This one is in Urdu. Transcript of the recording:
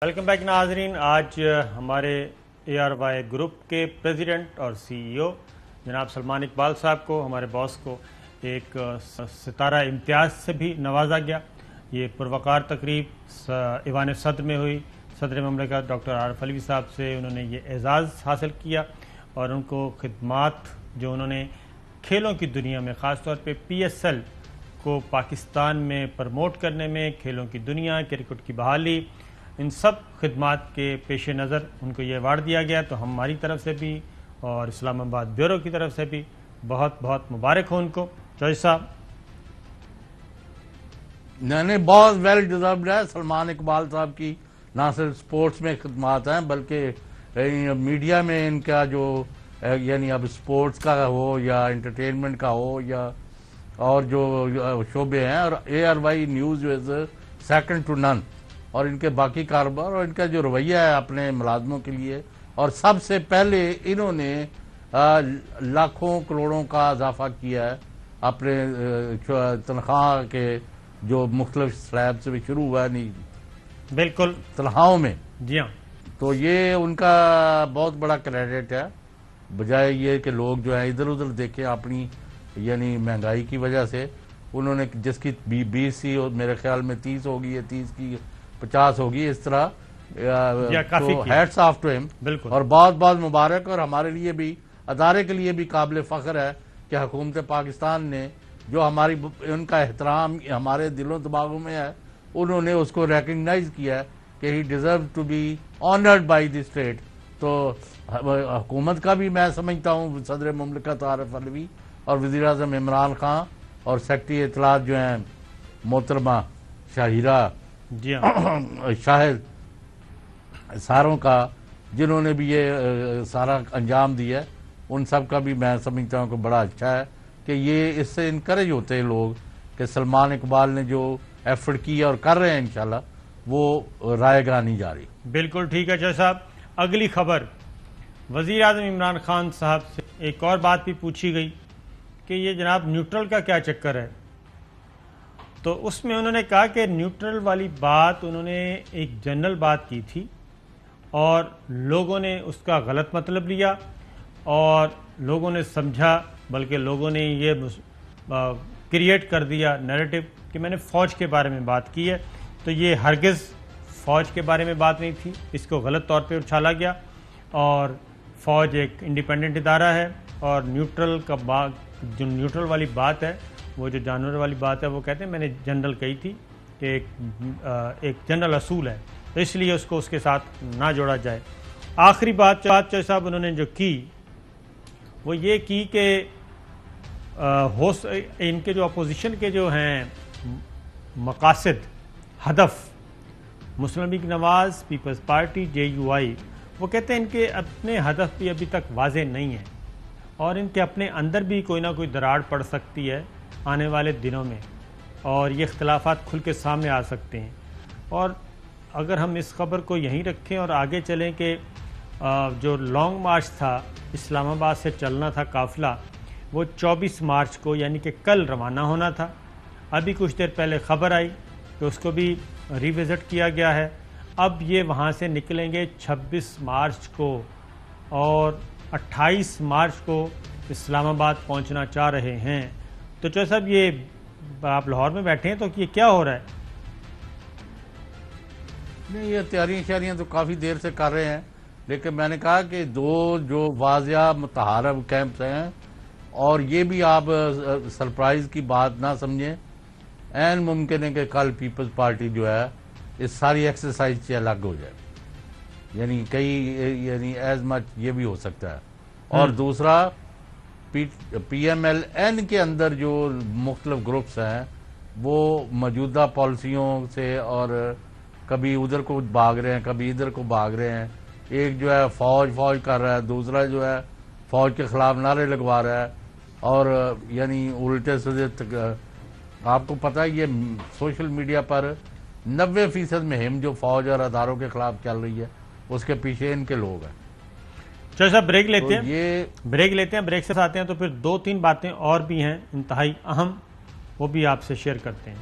ویلکم بیک ناظرین. آج ہمارے ARY گروپ کے پریزیڈنٹ اور CEO جناب سلمان اقبال صاحب کو، ہمارے باس کو، ایک ستارہ امتیاز سے بھی نوازا گیا. یہ پروقار تقریب ایوان صدر میں ہوئی. صدر مملکت ڈاکٹر عارف علوی صاحب سے انہوں نے یہ اعزاز حاصل کیا اور ان کو خدمات جو انہوں نے کھیلوں کی دنیا میں، خاص طور پہ PSL کو پاکستان میں پروموٹ کرنے میں، کھیلوں کی دنیا، کرکٹ کی بحالی، ان سب خدمات کے پیش نظر ان کو یہ ایوارڈ دیا گیا. تو ہماری طرف سے بھی اور اسلام آباد بیورو کی طرف سے بھی بہت بہت مبارک ہو ان کو. چوہدری صاحب نہیں بہت ویل ڈیزروڈ ہے. سلمان اقبال صاحب کی نہ صرف سپورٹس میں خدمات ہیں بلکہ میڈیا میں ان کا جو یعنی اب سپورٹس کا ہو یا انٹرٹینمنٹ کا ہو یا اور جو شعبے ہیں، اور ARY نیوز جو ہے سیکنڈ ٹو نن، اور ان کے باقی کاروبار اور ان کا جو رویہ ہے اپنے ملازموں کے لیے. اور سب سے پہلے انہوں نے لاکھوں کروڑوں کا اضافہ کیا ہے اپنے تنخواہ کے جو مختلف سلیب سے بھی شروع ہوا ہے، نہیں بالکل تنخواہوں میں. جی ہاں، تو یہ ان کا بہت بڑا کریڈٹ ہے، بجائے یہ کہ لوگ جو ہیں ادھر ادھر دیکھیں اپنی یعنی مہنگائی کی وجہ سے. انہوں نے جس کی 20 تھی میرے خیال میں 30 ہوگی، 30 کی 50 ہوگی، اس طرح. تو ہیٹس آف ٹو ہم. بالکل. اور بہت بہت مبارک. اور ہمارے لیے بھی، ادارے کے لیے بھی قابل فخر ہے کہ حکومت پاکستان نے جو ہماری ان کا احترام ہمارے دلوں دماغوں میں ہے، انہوں نے اس کو ریکگنائز کیا ہے کہ he deserve to be honoured by the state. تو حکومت کا بھی میں سمجھتا ہوں، صدر مملکت عارف علوی اور وزیر اعظم عمران خان اور سیکرٹری اطلاعات جو ہیں محترمہ شاہرہ جی ہاں شاہد، ساروں کا جنہوں نے بھی یہ سارا انجام دیا ہے، ان سب کا بھی میں سمجھتا ہوں کہ بڑا اچھا ہے کہ یہ اس سے انکریج ہوتے ہیں لوگ کہ سلمان اقبال نے جو ایفرٹ کی اور کر رہے ہیں انشاءاللہ وہ رائے گاہ نہیں جا رہی. بالکل ٹھیک ہے. چوہدری صاحب اگلی خبر، وزیر اعظم عمران خان صاحب سے ایک اور بات بھی پوچھی گئی کہ یہ جناب نیوٹرل کا کیا چکر ہے. تو اس میں انہوں نے کہا کہ نیوٹرل والی بات انہوں نے ایک جنرل بات کی تھی اور لوگوں نے اس کا غلط مطلب لیا اور لوگوں نے سمجھا، بلکہ لوگوں نے یہ کریٹ کر دیا نیریٹو کہ میں نے فوج کے بارے میں بات کی ہے. تو یہ ہرگز فوج کے بارے میں بات نہیں تھی، اس کو غلط طور پہ اچھالا گیا. اور فوج ایک انڈیپینڈنٹ ادارہ ہے اور نیوٹرل کا جو نیوٹرل والی بات ہے، وہ جو جانور والی بات ہے، وہ کہتے ہیں میں نے جنرل کہی تھی کہ ایک جنرل اصول ہے، تو اس لیے اس کو اس کے ساتھ نہ جوڑا جائے. آخری بات چوہدری صاحب انہوں نے جو کی وہ یہ کی کہ ان کے جو اپوزیشن کے جو ہیں مقاصد، ہدف، مسلم لیگ نواز، پیپلز پارٹی، JUI، وہ کہتے ہیں ان کے اپنے ہدف بھی ابھی تک واضح نہیں ہیں اور ان کے اپنے اندر بھی کوئی نہ کوئی دراڑ پڑ سکتی ہے آنے والے دنوں میں اور یہ اختلافات کھل کے سامنے آ سکتے ہیں. اور اگر ہم اس خبر کو یہیں رکھیں اور آگے چلیں کہ جو لانگ مارچ تھا، اسلام آباد سے چلنا تھا قافلہ، وہ 24 مارچ کو یعنی کہ کل روانہ ہونا تھا. ابھی کچھ دیر پہلے خبر آئی کہ اس کو بھی ریوزٹ کیا گیا ہے. اب یہ وہاں سے نکلیں گے 26 مارچ کو اور 28 مارچ کو اسلام آباد پہنچنا چاہ رہے ہیں. تو چوہدری صاحب یہ آپ لاہور میں بیٹھے ہیں تو یہ کیا ہو رہا ہے؟ نہیں، یہ تیاریاں تو کافی دیر سے کر رہے ہیں، لیکن میں نے کہا کہ دو جو واضح متحارب کیمپس ہیں، اور یہ بھی آپ سرپرائز کی بات نہ سمجھیں، این ممکن ہے کہ کل پیپلز پارٹی جو ہے اس ساری ایکسرسائز سے الگ ہو جائے، یعنی یعنی ایز مچ یہ بھی ہو سکتا ہے. اور دوسرا PMLN کے اندر جو مختلف گروپس ہیں وہ موجودہ پالیسیوں سے اور کبھی ادھر کو بھاگ رہے ہیں، کبھی ادھر کو بھاگ رہے ہیں. ایک جو ہے فوج کر رہا ہے، دوسرا جو ہے فوج کے خلاف نعرے لگوا رہا ہے، اور یعنی الٹے سیدھے. آپ کو پتہ ہے یہ سوشل میڈیا پر 90% مہم جو فوج اور اداروں کے خلاف چل رہی ہے اس کے پیچھے ان کے لوگ ہیں. چوہدری صاحب بریک لیتے ہیں. بریک سے آتے ہیں تو پھر 2-3 باتیں اور بھی ہیں انتہائی اہم، وہ بھی آپ سے شیئر کرتے ہیں.